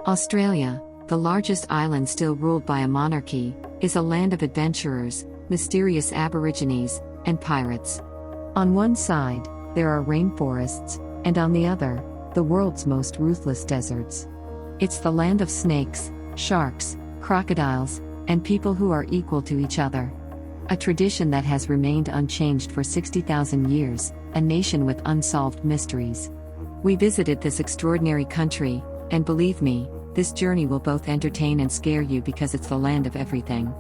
Australia, the largest island still ruled by a monarchy, is a land of adventurers, mysterious Aborigines, and pirates. On one side, there are rainforests, and on the other, the world's most ruthless deserts. It's the land of snakes, sharks, crocodiles, and people who are equal to each other. A tradition that has remained unchanged for 60,000 years, a nation with unsolved mysteries. We visited this extraordinary country, and believe me, this journey will both entertain and scare you because it's the land of everything.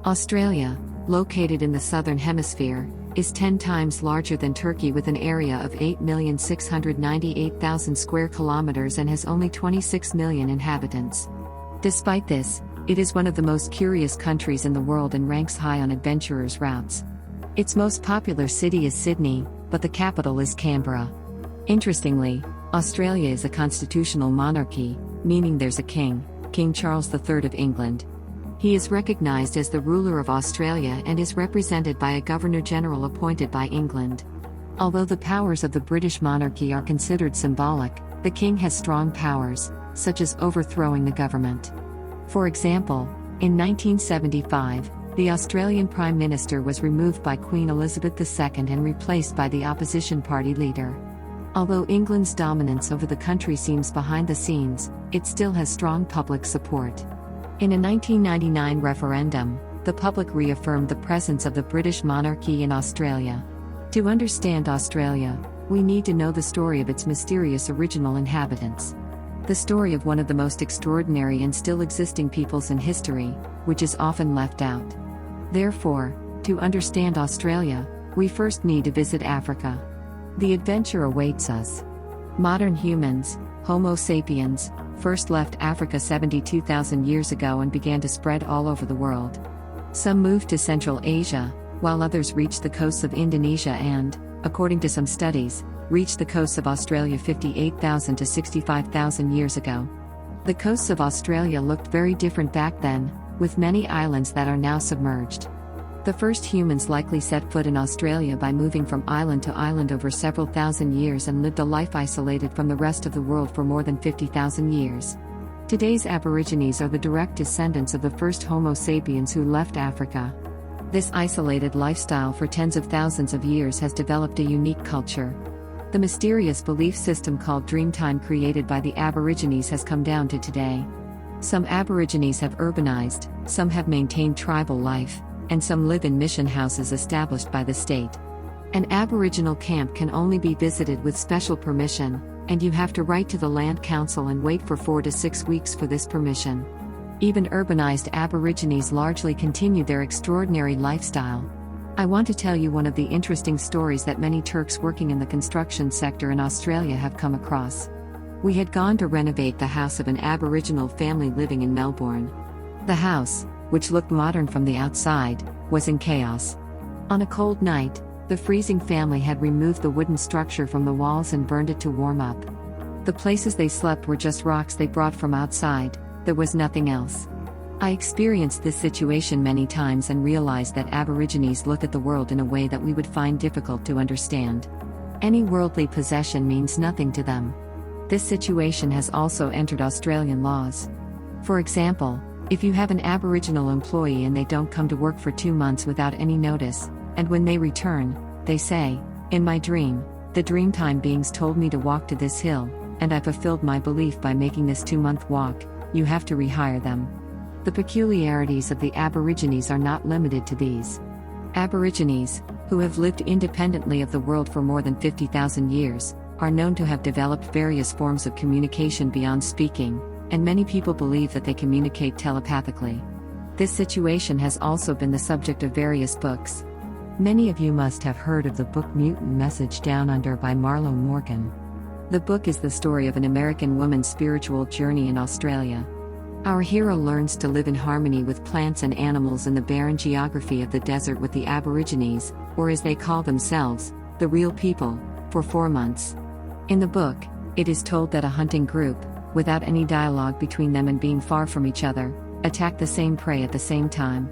Australia, located in the southern hemisphere, is 10 times larger than Turkey with an area of 8,698,000 square kilometers and has only 26 million inhabitants. Despite this, it is one of the most curious countries in the world and ranks high on adventurers' routes. Its most popular city is Sydney, but the capital is Canberra. Interestingly, Australia is a constitutional monarchy, meaning there's a king, King Charles III of England. He is recognized as the ruler of Australia and is represented by a Governor-General appointed by England. Although the powers of the British monarchy are considered symbolic, the king has strong powers, such as overthrowing the government. For example, in 1975, the Australian Prime Minister was removed by Queen Elizabeth II and replaced by the opposition party leader. Although England's dominance over the country seems behind the scenes, it still has strong public support. In a 1999 referendum, the public reaffirmed the presence of the British monarchy in Australia. To understand Australia, we need to know the story of its mysterious original inhabitants. The story of one of the most extraordinary and still existing peoples in history, which is often left out. Therefore, to understand Australia, we first need to visit Africa. The adventure awaits us. Modern humans, Homo sapiens, first left Africa 72,000 years ago and began to spread all over the world. Some moved to Central Asia, while others reached the coasts of Indonesia and, according to some studies, reached the coasts of Australia 58,000 to 65,000 years ago. The coasts of Australia looked very different back then, with many islands that are now submerged. The first humans likely set foot in Australia by moving from island to island over several thousand years and lived a life isolated from the rest of the world for more than 50,000 years. Today's Aborigines are the direct descendants of the first Homo sapiens who left Africa. This isolated lifestyle for tens of thousands of years has developed a unique culture. The mysterious belief system called Dreamtime created by the Aborigines has come down to today. Some Aborigines have urbanized, some have maintained tribal life, and some live in mission houses established by the state. An Aboriginal camp can only be visited with special permission, and you have to write to the Land Council and wait for 4 to 6 weeks for this permission. Even urbanized Aborigines largely continue their extraordinary lifestyle. I want to tell you one of the interesting stories that many Turks working in the construction sector in Australia have come across. We had gone to renovate the house of an Aboriginal family living in Melbourne. The house, which looked modern from the outside, was in chaos. On a cold night, the freezing family had removed the wooden structure from the walls and burned it to warm up. The places they slept were just rocks they brought from outside, there was nothing else. I experienced this situation many times and realized that Aborigines look at the world in a way that we would find difficult to understand. Any worldly possession means nothing to them. This situation has also entered Australian laws. For example, if you have an Aboriginal employee and they don't come to work for 2 months without any notice, and when they return, they say, "In my dream, the Dreamtime beings told me to walk to this hill, and I fulfilled my belief by making this 2-month walk," you have to rehire them. The peculiarities of the Aborigines are not limited to these. Aborigines, who have lived independently of the world for more than 50,000 years, are known to have developed various forms of communication beyond speaking, and many people believe that they communicate telepathically. This situation has also been the subject of various books. Many of you must have heard of the book Mutant Message Down Under by Marlo Morgan. The book is the story of an American woman's spiritual journey in Australia. Our hero learns to live in harmony with plants and animals in the barren geography of the desert with the Aborigines, or as they call themselves, the real people, for 4 months. In the book, it is told that a hunting group, without any dialogue between them and being far from each other, attack the same prey at the same time.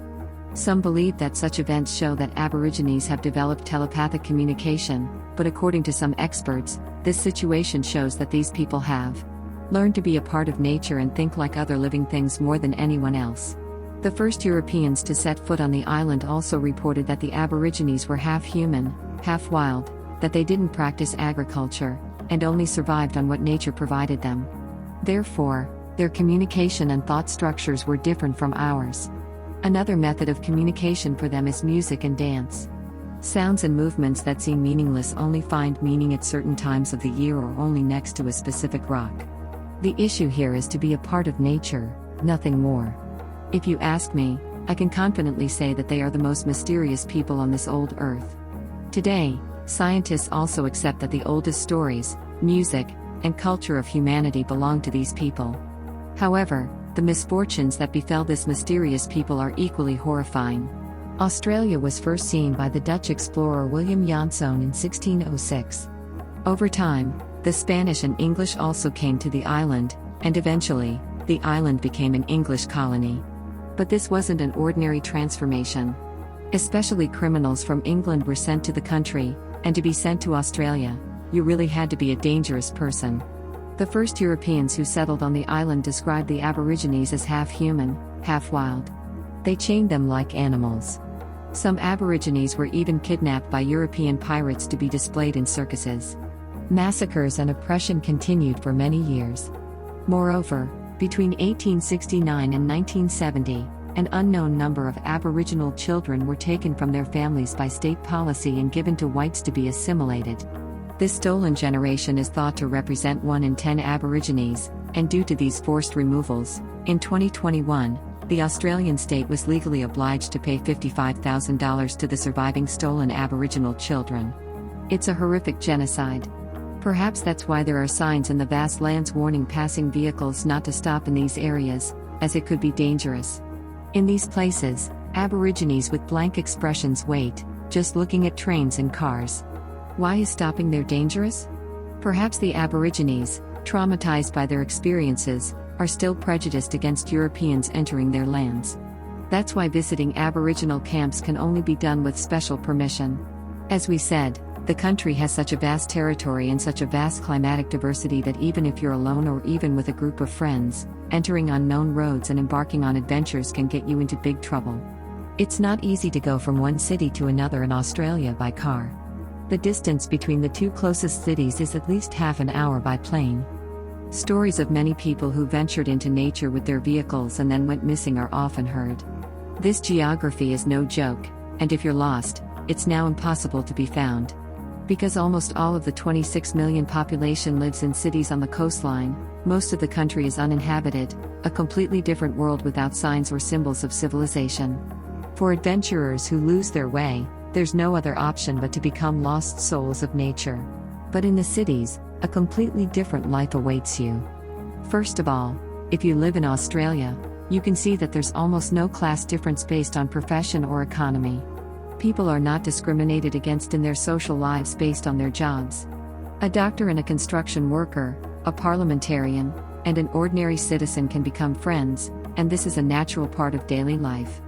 Some believe that such events show that Aborigines have developed telepathic communication, but according to some experts, this situation shows that these people have. learn to be a part of nature and think like other living things more than anyone else. The first Europeans to set foot on the island also reported that the Aborigines were half human, half wild, that they didn't practice agriculture, and only survived on what nature provided them. Therefore, their communication and thought structures were different from ours. Another method of communication for them is music and dance. Sounds and movements that seem meaningless only find meaning at certain times of the year or only next to a specific rock. The issue here is to be a part of nature, nothing more. If you ask me, I can confidently say that they are the most mysterious people on this old earth. Today, scientists also accept that the oldest stories, music, and culture of humanity belong to these people. However, the misfortunes that befell this mysterious people are equally horrifying. Australia was first seen by the Dutch explorer William Janszoon in 1606. Over time, the Spanish and English also came to the island, and eventually, the island became an English colony. But this wasn't an ordinary transformation. Especially criminals from England were sent to the country, and to be sent to Australia, you really had to be a dangerous person. The first Europeans who settled on the island described the Aborigines as half human, half wild. They chained them like animals. Some Aborigines were even kidnapped by European pirates to be displayed in circuses. Massacres and oppression continued for many years. Moreover, between 1869 and 1970, an unknown number of Aboriginal children were taken from their families by state policy and given to whites to be assimilated. This stolen generation is thought to represent 1 in 10 Aborigines, and due to these forced removals, in 2021, the Australian state was legally obliged to pay $55,000 to the surviving stolen Aboriginal children. It's a horrific genocide. Perhaps that's why there are signs in the vast lands warning passing vehicles not to stop in these areas, as it could be dangerous. In these places, Aborigines with blank expressions wait, just looking at trains and cars. Why is stopping there dangerous? Perhaps the Aborigines, traumatized by their experiences, are still prejudiced against Europeans entering their lands. That's why visiting Aboriginal camps can only be done with special permission. As we said, the country has such a vast territory and such a vast climatic diversity that even if you're alone or even with a group of friends, entering unknown roads and embarking on adventures can get you into big trouble. It's not easy to go from one city to another in Australia by car. The distance between the two closest cities is at least half an hour by plane. Stories of many people who ventured into nature with their vehicles and then went missing are often heard. This geography is no joke, and if you're lost, it's now impossible to be found. Because almost all of the 26 million population lives in cities on the coastline, most of the country is uninhabited, a completely different world without signs or symbols of civilization. For adventurers who lose their way, there's no other option but to become lost souls of nature. But in the cities, a completely different life awaits you. First of all, if you live in Australia, you can see that there's almost no class difference based on profession or economy. People are not discriminated against in their social lives based on their jobs. A doctor and a construction worker, a parliamentarian, and an ordinary citizen can become friends, and this is a natural part of daily life.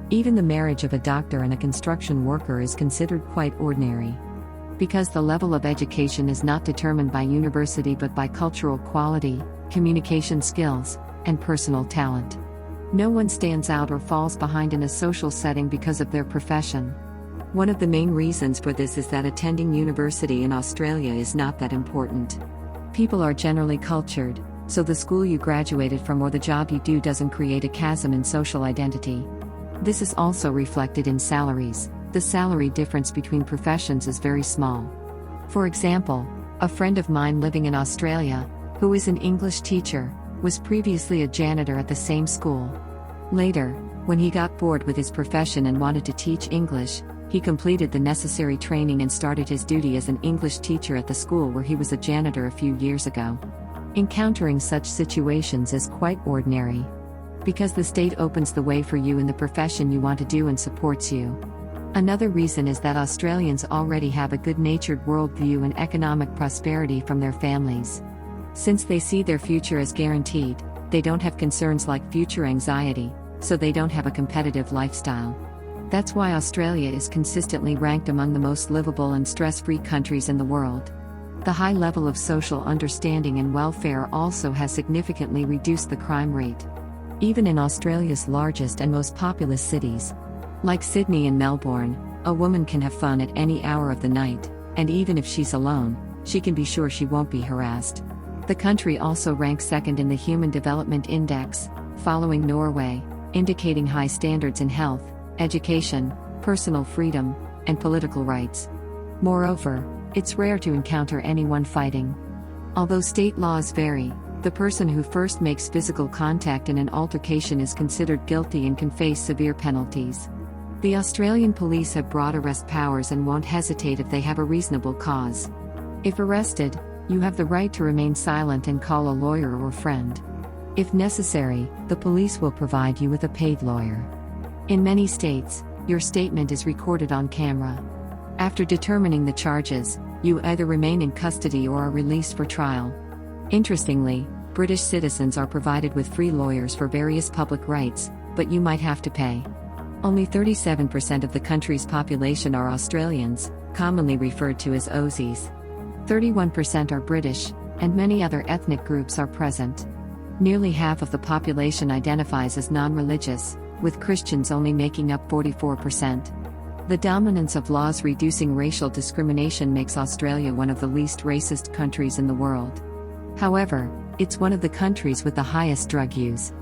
Even the marriage of a doctor and a construction worker is considered quite ordinary. Because the level of education is not determined by university but by cultural quality, communication skills, and personal talent. No one stands out or falls behind in a social setting because of their profession. One of the main reasons for this is that attending university in Australia is not that important. People are generally cultured, so the school you graduated from or the job you do doesn't create a chasm in social identity. This is also reflected in salaries. The salary difference between professions is very small. For example, a friend of mine living in Australia, who is an English teacher, was previously a janitor at the same school. Later, when he got bored with his profession and wanted to teach English, he completed the necessary training and started his duty as an English teacher at the school where he was a janitor a few years ago. Encountering such situations is quite ordinary. Because the state opens the way for you in the profession you want to do and supports you. Another reason is that Australians already have a good-natured worldview and economic prosperity from their families. Since they see their future as guaranteed, they don't have concerns like future anxiety, so they don't have a competitive lifestyle. That's why Australia is consistently ranked among the most livable and stress-free countries in the world. The high level of social understanding and welfare also has significantly reduced the crime rate. Even in Australia's largest and most populous cities, like Sydney and Melbourne, a woman can have fun at any hour of the night, and even if she's alone, she can be sure she won't be harassed. The country also ranks second in the Human Development Index, following Norway, indicating high standards in health, education, personal freedom, and political rights. Moreover, it's rare to encounter anyone fighting. Although state laws vary, the person who first makes physical contact in an altercation is considered guilty and can face severe penalties. The Australian police have broad arrest powers and won't hesitate if they have a reasonable cause. If arrested, you have the right to remain silent and call a lawyer or friend. If necessary, the police will provide you with a paid lawyer. In many states, your statement is recorded on camera. After determining the charges, you either remain in custody or are released for trial. Interestingly, British citizens are provided with free lawyers for various public rights, but you might have to pay. Only 37% of the country's population are Australians, commonly referred to as Aussies. 31% are British, and many other ethnic groups are present. Nearly half of the population identifies as non-religious, with Christians only making up 44%. The dominance of laws reducing racial discrimination makes Australia one of the least racist countries in the world. However, it's one of the countries with the highest drug use.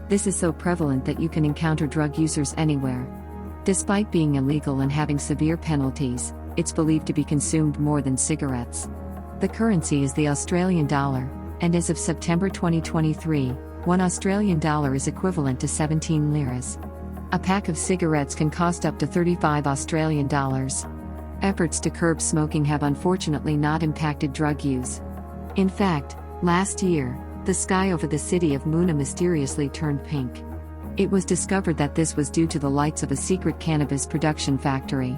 This is so prevalent that you can encounter drug users anywhere. Despite being illegal and having severe penalties, it's believed to be consumed more than cigarettes. The currency is the Australian dollar, and as of September 2023, $1 Australian is equivalent to 17 liras. A pack of cigarettes can cost up to 35 Australian dollars. Efforts to curb smoking have unfortunately not impacted drug use. In fact, last year, the sky over the city of Muna mysteriously turned pink. It was discovered that this was due to the lights of a secret cannabis production factory.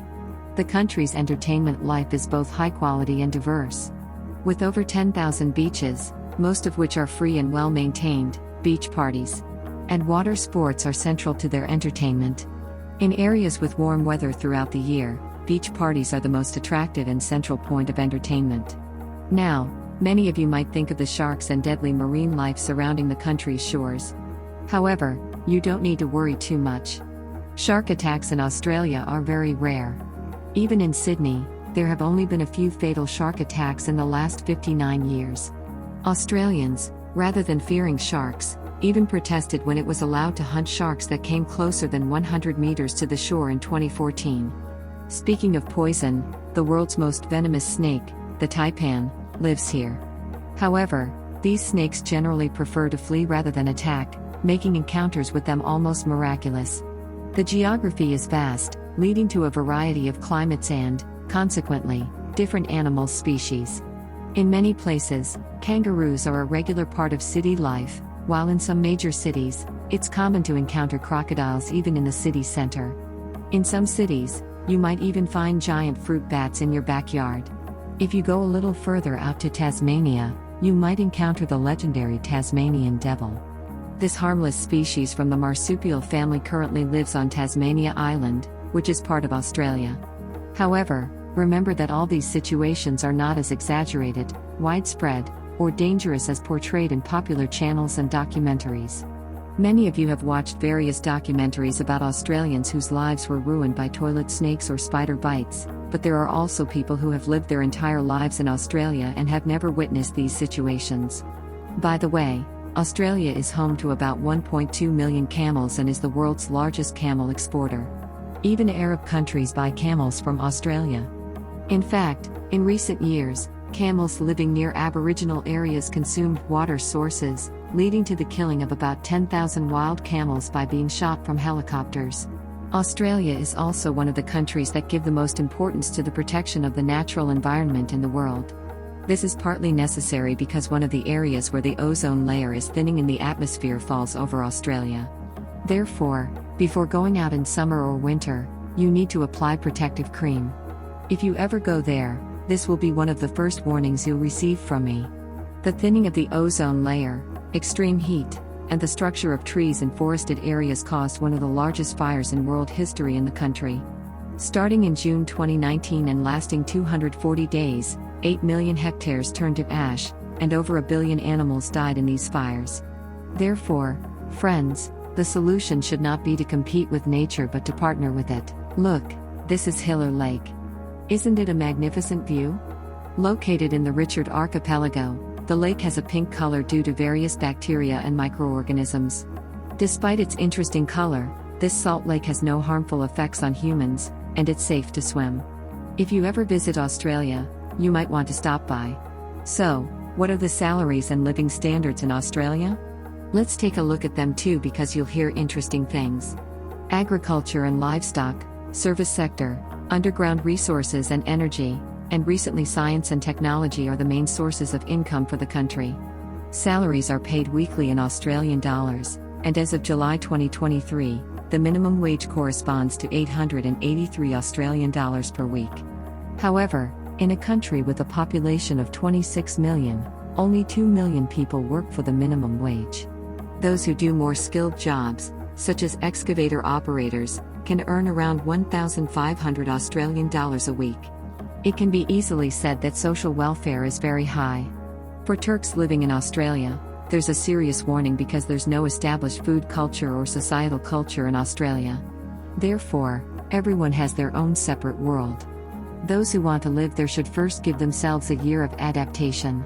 The country's entertainment life is both high quality and diverse. With over 10,000 beaches, most of which are free and well maintained, beach parties and water sports are central to their entertainment. In areas with warm weather throughout the year, beach parties are the most attractive and central point of entertainment. Now, many of you might think of the sharks and deadly marine life surrounding the country's shores. However, you don't need to worry too much. Shark attacks in Australia are very rare. Even in Sydney, there have only been a few fatal shark attacks in the last 59 years. Australians, rather than fearing sharks, even protested when it was allowed to hunt sharks that came closer than 100 meters to the shore in 2014. Speaking of poison, the world's most venomous snake, the taipan, lives here. However, these snakes generally prefer to flee rather than attack, making encounters with them almost miraculous. The geography is vast, leading to a variety of climates and, consequently, different animal species. In many places, kangaroos are a regular part of city life, while in some major cities, it's common to encounter crocodiles even in the city center. In some cities, you might even find giant fruit bats in your backyard. If you go a little further out to Tasmania, you might encounter the legendary Tasmanian devil. This harmless species from the marsupial family currently lives on Tasmania Island, which is part of Australia. However, remember that all these situations are not as exaggerated, widespread, or dangerous as portrayed in popular channels and documentaries. Many of you have watched various documentaries about Australians whose lives were ruined by toilet snakes or spider bites, but there are also people who have lived their entire lives in Australia and have never witnessed these situations. By the way, Australia is home to about 1.2 million camels and is the world's largest camel exporter. Even Arab countries buy camels from Australia. In fact, in recent years, camels living near Aboriginal areas consumed water sources, leading to the killing of about 10,000 wild camels by being shot from helicopters. Australia is also one of the countries that give the most importance to the protection of the natural environment in the world. This is partly necessary because one of the areas where the ozone layer is thinning in the atmosphere falls over Australia. Therefore, before going out in summer or winter, you need to apply protective cream. If you ever go there, this will be one of the first warnings you'll receive from me. The thinning of the ozone layer, extreme heat, and the structure of trees in forested areas caused one of the largest fires in world history in the country. Starting in June 2019 and lasting 240 days, 8 million hectares turned to ash, and over 1 billion animals died in these fires. Therefore, friends, the solution should not be to compete with nature but to partner with it. Look, this is Hiller Lake. Isn't it a magnificent view? Located in the Richard Archipelago, the lake has a pink color due to various bacteria and microorganisms. Despite its interesting color, this salt lake has no harmful effects on humans, and it's safe to swim. If you ever visit Australia, you might want to stop by. So, what are the salaries and living standards in Australia? Let's take a look at them too, because you'll hear interesting things. Agriculture and livestock, service sector, underground resources and energy, and recently science and technology are the main sources of income for the country. Salaries are paid weekly in Australian dollars, and as of July 2023, the minimum wage corresponds to 883 Australian dollars per week. However, in a country with a population of 26 million, only 2 million people work for the minimum wage. Those who do more skilled jobs, such as excavator operators, can earn around 1,500 Australian dollars a week. It can be easily said that social welfare is very high. For Turks living in Australia, there's a serious warning because there's no established food culture or societal culture in Australia. Therefore, everyone has their own separate world. Those who want to live there should first give themselves a year of adaptation.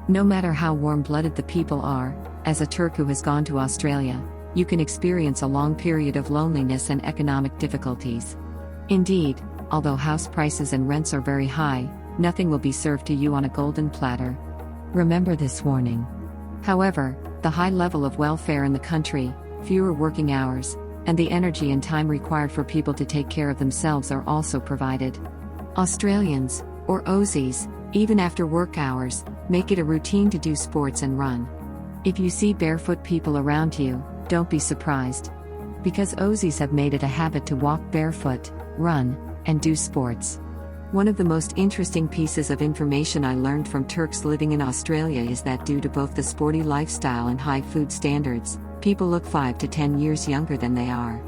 No matter how warm-blooded the people are, as a Turk who has gone to Australia, you can experience a long period of loneliness and economic difficulties. Indeed, although house prices and rents are very high, nothing will be served to you on a golden platter. Remember this warning. However, the high level of welfare in the country, fewer working hours, and the energy and time required for people to take care of themselves are also provided. Australians, or Aussies, even after work hours, make it a routine to do sports and run. If you see barefoot people around you, don't be surprised. Because Aussies have made it a habit to walk barefoot, run, and do sports. One of the most interesting pieces of information I learned from Turks living in Australia is that due to both the sporty lifestyle and high food standards, people look 5 to 10 years younger than they are.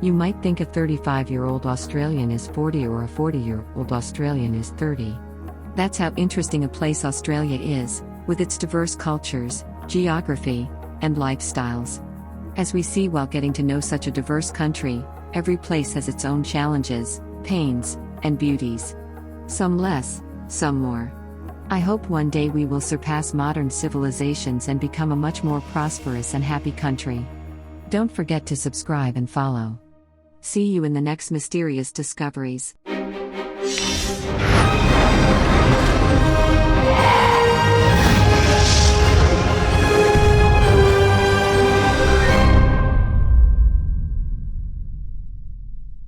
You might think a 35-year-old Australian is 40 or a 40-year-old Australian is 30. That's how interesting a place Australia is, with its diverse cultures, geography, and lifestyles. As we see while getting to know such a diverse country, every place has its own challenges, pains, and beauties. Some less, some more. I hope one day we will surpass modern civilizations and become a much more prosperous and happy country. Don't forget to subscribe and follow. See you in the next mysterious discoveries.